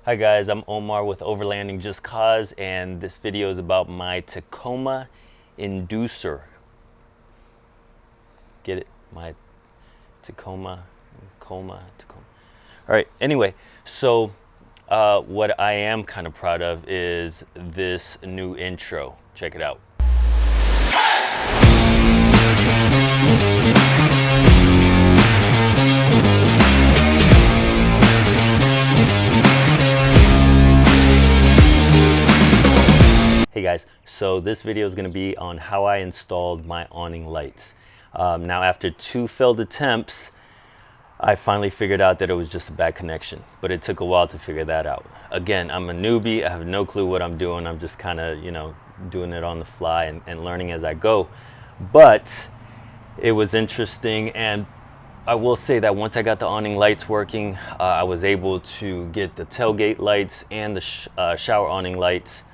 Hi guys, I'm Omar with Overlanding Just Cause, and this video is about my Ta-Coma Inducer. Get it? My Ta-Coma. All right, anyway, so what I am kind of proud of is this new intro. Check it out. Hey guys, so this video is going to be on how I installed my awning lights. Now after 2 failed attempts, I finally figured out that it was just a bad connection, but it took a while to figure that out. Again, I'm a newbie, I have no clue what I'm doing. I'm just kind of, doing it on the fly and learning as I go. But it was interesting, and I will say that once I got the awning lights working, I was able to get the tailgate lights and the shower awning lights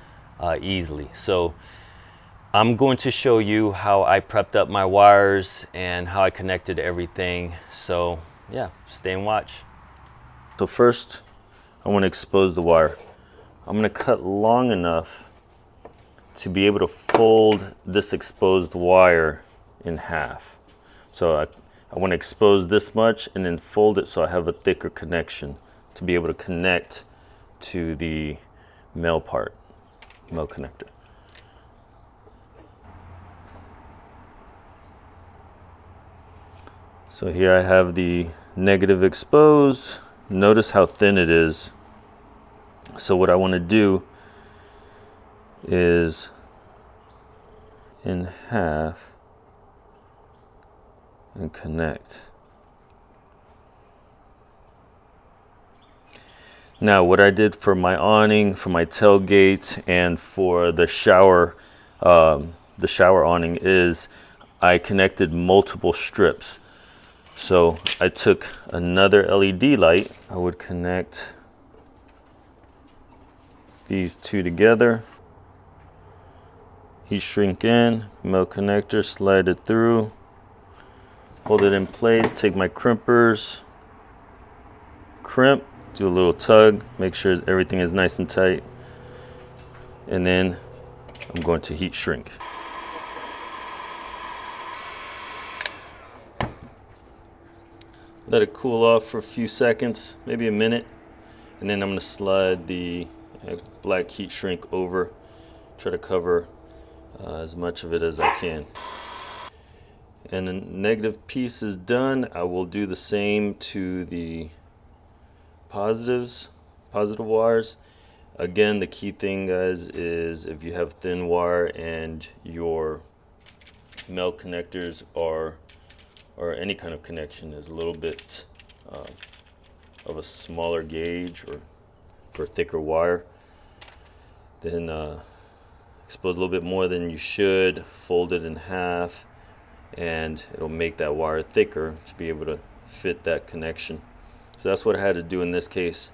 easily. So I'm going to show you how I prepped up my wires and how I connected everything. So yeah, stay and watch. So first I want to expose the wire. I'm going to cut long enough to be able to fold this exposed wire in half. So I want to expose this much and then fold it so I have a thicker connection to be able to connect to the male connector. So here I have the negative exposed. Notice how thin it is. So what I want to do is in half and connect. Now what I did for my awning, for my tailgate, and for the shower awning is I connected multiple strips. So I took another LED light. I would connect these two together. Heat shrink in, male connector, slide it through, hold it in place, take my crimpers, crimp, do a little tug, make sure everything is nice and tight, and then I'm going to heat shrink. Let it cool off for a few seconds, maybe a minute, and then I'm going to slide the black heat shrink over, try to cover as much of it as I can. And the negative piece is done. I will do the same to the positive wires. Again, the key thing, guys, is if you have thin wire and your male connectors or any kind of connection is a little bit of a smaller gauge or for thicker wire, then expose a little bit more than you should, fold it in half, and it'll make that wire thicker to be able to fit that connection. So that's what I had to do in this case.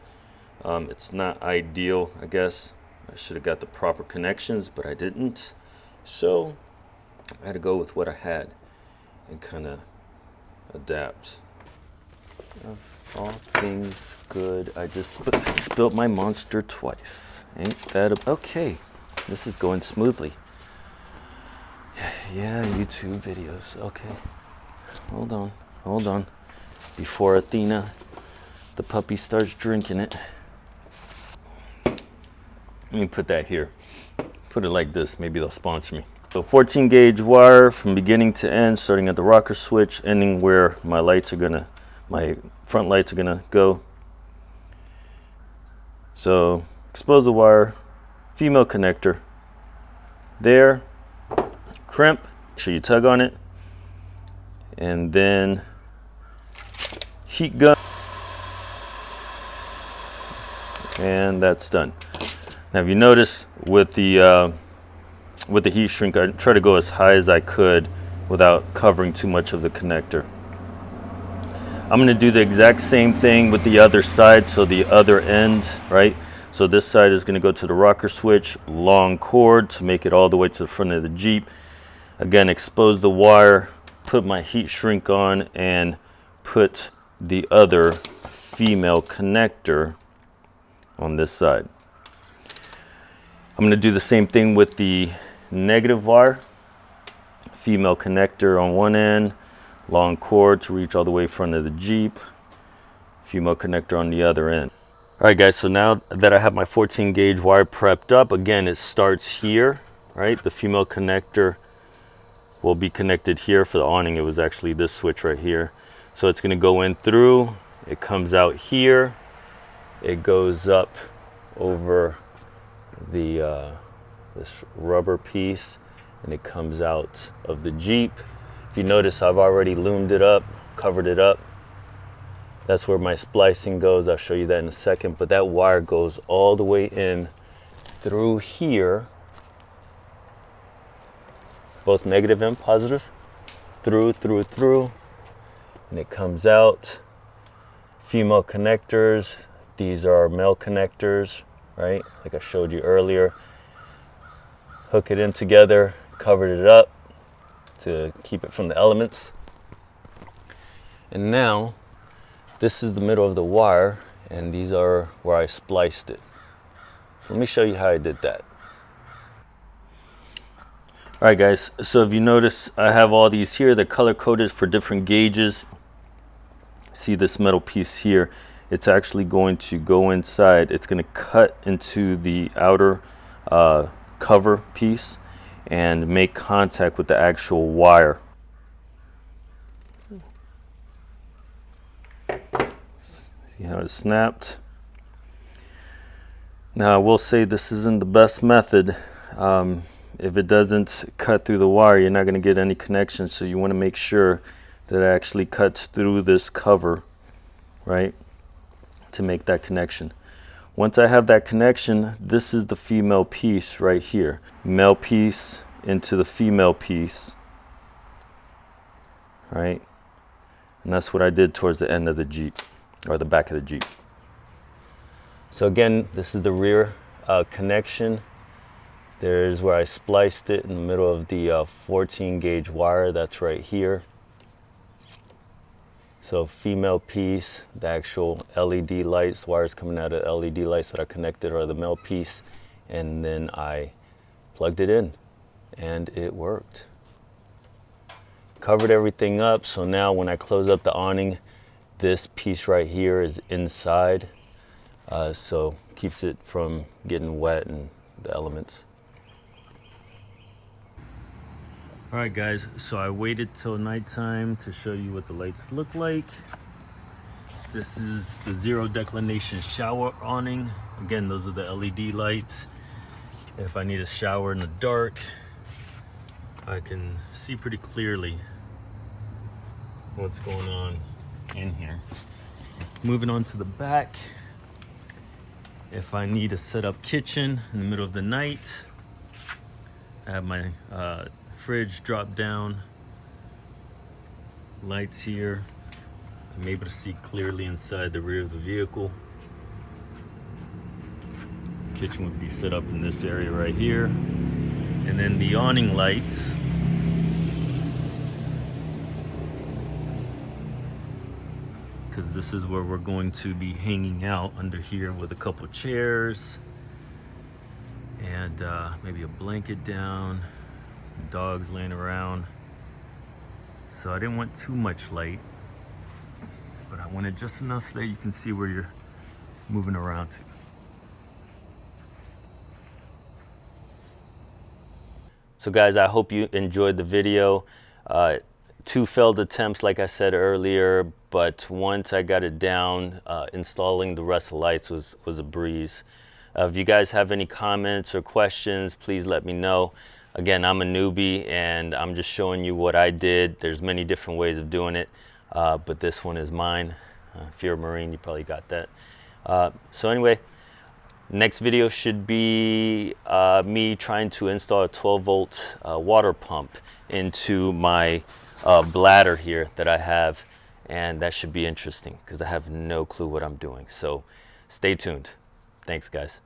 It's not ideal, I guess. I should have got the proper connections, but I didn't. So I had to go with what I had and kind of adapt. All things good. I just spilled my monster twice. Ain't that okay? This is going smoothly. Yeah, YouTube videos. Okay. Hold on. Before Athena, the puppy, starts drinking it. Let me put that here. Put it like this. Maybe they'll sponsor me. So 14 gauge wire from beginning to end, starting at the rocker switch, ending where my front lights are gonna go. So expose the wire, female connector there, crimp, make sure you tug on it, and then heat gun, and that's done. Now if you notice with the heat shrink, I try to go as high as I could without covering too much of the connector. I'm going to do the exact same thing with the other side, so the other end, right? So this side is going to go to the rocker switch, long cord to make it all the way to the front of the Jeep. Again, expose the wire, put my heat shrink on, and put the other female connector on this side. I'm going to do the same thing with the negative wire. Female connector on one end, long cord to reach all the way front of the Jeep, female connector on the other end. All right guys, so now that I have my 14 gauge wire prepped up, again it starts here, right? The female connector will be connected here. For the awning, it was actually this switch right here. So it's going to go in through, it comes out here, it goes up over the this rubber piece, and it comes out of the Jeep. If you notice, I've already loomed it up, covered it up. That's where my splicing goes. I'll show you that in a second, but that wire goes all the way in through here, both negative and positive, through, and it comes out. Female connectors, these are male connectors, right? Like I showed you earlier. Hook it in together, covered it up to keep it from the elements. And now, this is the middle of the wire, and these are where I spliced it. So let me show you how I did that. All right guys, so if you notice, I have all these here. They're color coded for different gauges. See this metal piece here? It's actually going to go inside. It's going to cut into the outer cover piece and make contact with the actual wire. See how it snapped? Now I will say this isn't the best method. If it doesn't cut through the wire, you're not going to get any connection, so you want to make sure that it actually cuts through this cover, right, to make that connection. Once I have that connection, this is the female piece right here. Male piece into the female piece, right? And that's what I did towards the end of the Jeep, or the back of the Jeep. So again, this is the rear connection. There's where I spliced it in the middle of the 14 gauge wire. That's right here. So female piece, the actual LED lights, wires coming out of LED lights that are connected are the male piece. And then I plugged it in and it worked. Covered everything up, so now when I close up the awning, this piece right here is inside. So keeps it from getting wet and the elements. All right guys, so I waited till nighttime to show you what the lights look like. This is the Zero Declination shower awning. Again, those are the LED lights. If I need a shower in the dark, I can see pretty clearly what's going on in here. Moving on to the back. If I need a set up kitchen in the middle of the night, I have my fridge drop down, lights here. I'm able to see clearly inside the rear of the vehicle. Kitchen would be set up in this area right here. And then the awning lights, because this is where we're going to be hanging out under here with a couple chairs and maybe a blanket down, dogs laying around. So I didn't want too much light, but I wanted just enough so that you can see where you're moving around to. So guys, I hope you enjoyed the video. 2 failed attempts, like I said earlier, but once I got it down, installing the rest of the lights was a breeze. If you guys have any comments or questions, please let me know. Again, I'm a newbie and I'm just showing you what I did. There's many different ways of doing it, but this one is mine. If you're a Marine, you probably got that. So anyway, next video should be me trying to install a 12-volt water pump into my bladder here that I have, and that should be interesting because I have no clue what I'm doing. So stay tuned. Thanks, guys.